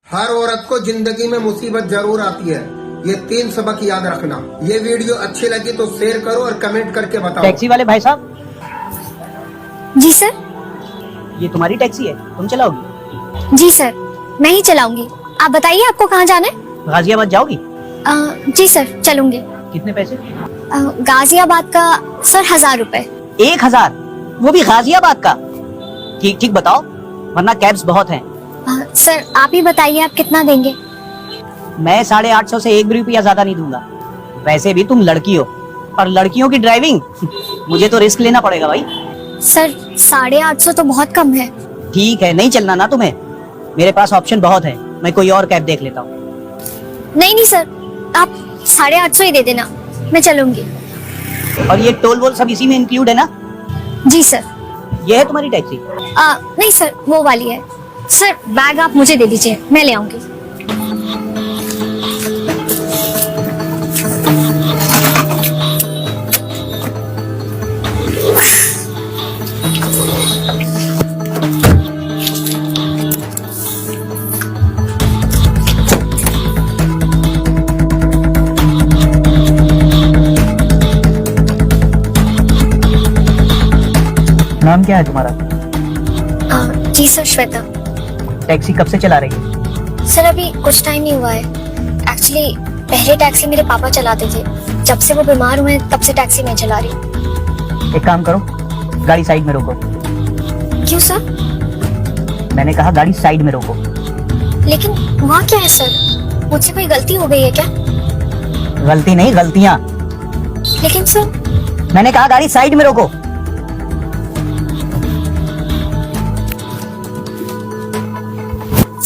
हर औरत को जिंदगी में मुसीबत जरूर आती है, ये 3 सबक याद रखना। ये वीडियो अच्छी लगी तो शेयर करो और कमेंट करके बताओ। टैक्सी वाले भाई साहब। जी सर। ये तुम्हारी टैक्सी है, तुम चलाओगी? जी सर, मैं ही चलाऊंगी। आप बताइए आपको कहाँ जाना है? गाजियाबाद जाओगी? जी सर, चलूंगी। कितने पैसे? गाजियाबाद का सर 1000 रुपए। 1000? वो भी गाजियाबाद का? ठीक ठीक बताओ, वरना कैब्स बहुत हैं। सर आप ही बताइए आप कितना देंगे? मैं 850 से 1 भी रुपया ज्यादा नहीं दूंगा। वैसे भी तुम लड़की हो और लड़कियों की ड्राइविंग मुझे तो रिस्क लेना पड़ेगा भाई। सर 850 तो बहुत कम है। ठीक है, नहीं चलना ना तुम्हें? मेरे पास ऑप्शन बहुत है, मैं कोई और कैब देख लेता हूँ। नहीं नहीं सर, आप 850 ही दे देना, मैं चलूंगी। और ये टोल वोल सब इसी में इंक्लूड है ना? जी सर। ये है तुम्हारी टैक्सी? नहीं सर, वो वाली है। सर बैग आप मुझे दे दीजिए, मैं ले आऊंगी। नाम क्या है तुम्हारा? जी सर, श्वेता। टैक्सी कब से चला रही है? सर अभी कुछ टाइम नहीं हुआ है। एक्चुअली पहले टैक्सी मेरे पापा चलाते थे, जब से वो बीमार हुए तब से टैक्सी मैं चला रही हूँ। एक काम करो, गाड़ी साइड में रोको। क्यों सर? मैंने कहा गाड़ी साइड में रोको। लेकिन वहाँ क्या है सर? मुझसे कोई गलती हो गई है क्या? गलती नहीं, गलतियाँ। लेकिन सर मैंने कहा गाड़ी साइड में रोको।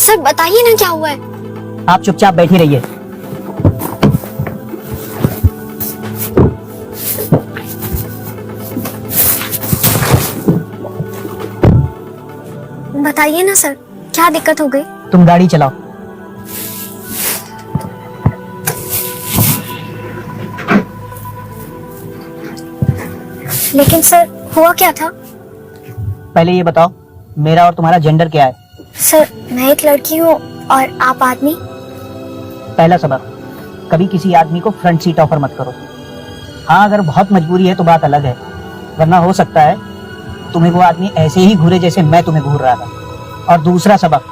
सर बताइए ना क्या हुआ है? आप चुपचाप बैठी रहिए। बताइए ना सर, क्या दिक्कत हो गई? तुम गाड़ी चलाओ। लेकिन सर हुआ क्या था? पहले ये बताओ, मेरा और तुम्हारा जेंडर क्या है? सर मैं एक लड़की हूँ और आप आदमी। पहला सबक, कभी किसी आदमी को फ्रंट सीट ऑफर मत करो। हाँ, अगर बहुत मजबूरी है तो बात अलग है, वरना हो सकता है तुम्हें वो आदमी ऐसे ही घूरे जैसे मैं तुम्हें घूर रहा था। और दूसरा सबक,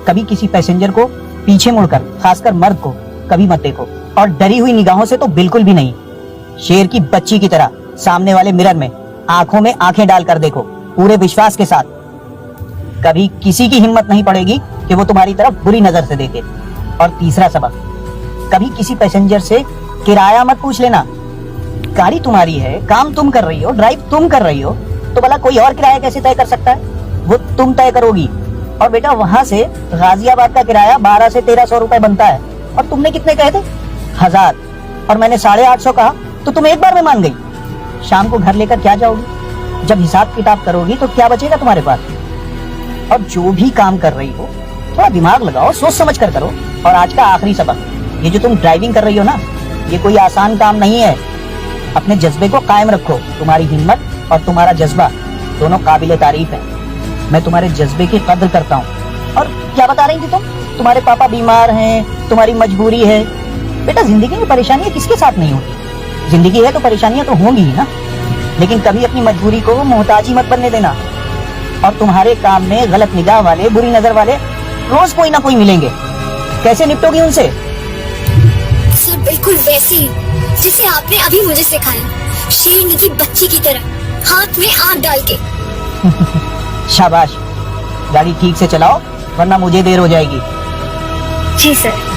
कभी किसी पैसेंजर को पीछे मुड़कर, खासकर मर्द को, कभी मत देखो। और डरी हुई निगाहों से तो बिल्कुल भी नहीं। शेर की बच्ची की तरह सामने वाले मिरर में आंखों में आंखें डालकर देखो, पूरे विश्वास के साथ। कभी किसी की हिम्मत नहीं पड़ेगी कि वो तुम्हारी तरफ बुरी नजर से देखे। और तीसरा सबक, कभी किसी पैसेंजर से किराया मत पूछ लेना। गाड़ी तुम्हारी है, काम तुम कर रही हो, ड्राइव तुम कर रही हो, तो भला कोई और किराया कैसे तय कर सकता है? वो तुम तय करोगी। और बेटा, वहां से गाजियाबाद का किराया 1200 से 1300 रुपए बनता है, और तुमने कितने कहे थे? 1000। और मैंने 850 कहा तो तुम एक बार में मान गई। शाम को घर लेकर क्या जाओगी? जब हिसाब किताब करोगी तो क्या बचेगा तुम्हारे पास? और जो भी काम कर रही हो, थोड़ा दिमाग लगाओ, सोच समझ कर करो। और आज का आखिरी सबक, ये जो तुम ड्राइविंग कर रही हो ना, ये कोई आसान काम नहीं है। अपने जज्बे को कायम रखो। तुम्हारी हिम्मत और तुम्हारा जज्बा दोनों काबिले तारीफ है। मैं तुम्हारे जज्बे की कद्र करता हूँ। और क्या बता रही थी तुम? तुम्हारे पापा बीमार हैं, तुम्हारी मजबूरी है। बेटा, जिंदगी में परेशानियां किसके साथ नहीं होती? जिंदगी है तो परेशानियां तो होंगी ही ना। लेकिन कभी अपनी मजबूरी को मोहताजी मत बनने देना। और तुम्हारे काम में गलत निगाह वाले, बुरी नजर वाले रोज कोई ना कोई मिलेंगे। कैसे निपटोगी उनसे? सर बिल्कुल वैसे ही जिसे आपने अभी मुझे सिखाया, शेरनी की बच्ची की तरह, हाथ में आग डाल के। शाबाश। गाड़ी ठीक से चलाओ, वरना मुझे देर हो जाएगी। जी सर।